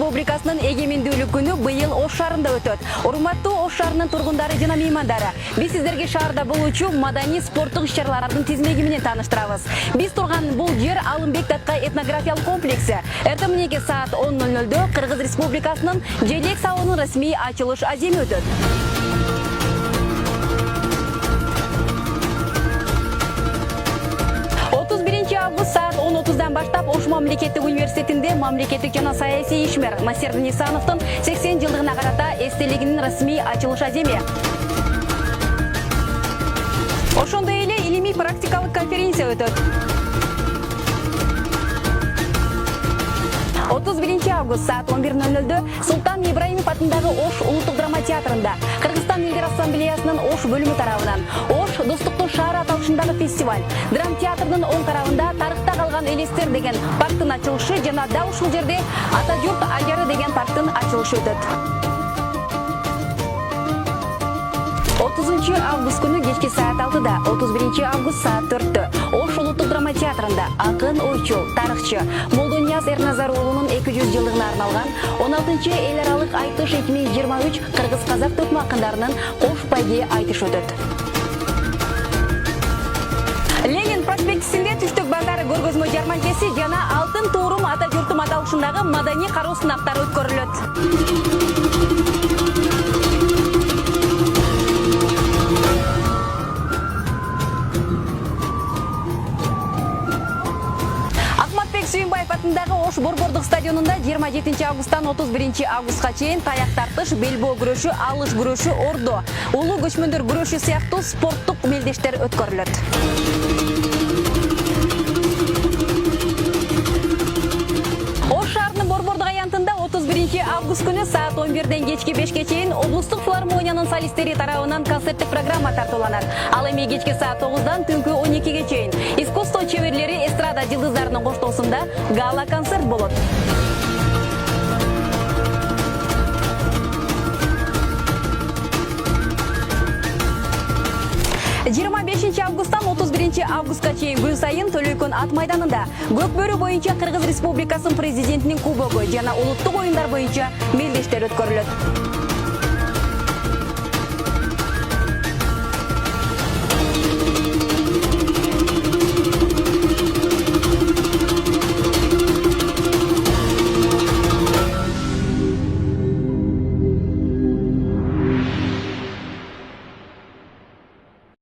Республикасынын эгемендүүлүк күнү быйыл Ош шаарында өтөт. Урматтуу Ош шаарынын тургундары жана меймандары, биз сиздерге шаарда болуучу маданий спорттук иш-чаралардын тизмеги менен тааныштырабыз. Биз турган бул жер Алымбек Таткай этнографиялык комплекси. Эртең мененки саат 10:00 Кыргыз Республикасынын Желек сабынын расмий ачылыш аземи өтөт. 31 август саат 10:30 баштап Ош мамлекеттик университетинде мамлекеттик жана саясий ишмер Насер Нисановдун 80 жылдыгына карата эстелигинин расмий ачылыш аземи. Ошондой эле илимий практикалык конференция өтөт. 31 август саат 11:00 Султан Ибраимов атындагы Ош улуттук драма театрында Кыргызстан элдер ассамблеясынын Ош бөлүмү тарабынан Ош достуктун шаары аталышындагы фестиваль драм театрдын оң тарабында тарыхта калган элестер деген парктын ачылышы жана дал ушул жерде Ата журт ажары деген парктын ачылышы өтөт. 30 август күнү кечки саат 6-да, 31 август саат 4-тө Ош улуттук драма театрында акын, ойчул, тарыхчы Молдонияз Эрназар уулунун 200 жылдыгына арналган 16-чы эл аралык айтыш 2023 кыргыз-казак токмо акындарынын кош байге айтыш өтөт. Ленин проспектисинде түштүк базары көргөзмө жарманкеси жана алтын туурум ата журтум аталышындагы маданий кароо сынактары өткөрүлөт. Сүйүнбаев атындагы Ош борбордук стадионунда 27 августтан 31 августка чейин таяк тартыш, белбоо күрөшү, алыш күрөшү, ордо, улуу көчмөндөр күрөшү сыяктуу спорттук мелдештер өткөрүлөт. Ош шаарынын борбордук аянтында 31 август күнү саат 11-ден кечки 5-ке чейин облустук филармониянын солисттери тарабынан концерттик программа тартууланат. Ал эми кечки саат 9-дан түнкү 12-ге чейин искусство чеберлери эстрада жылдыздарынын коштоосунда гала концерт болот. 25 августтан 31 августка чейин күн сайын Төлөйкөн ат майданында Көкбөрү боюнча Кыргыз Республикасынын президентинин кубогу жана улуттук оюндар боюнча мелдештер өткөрүлөт.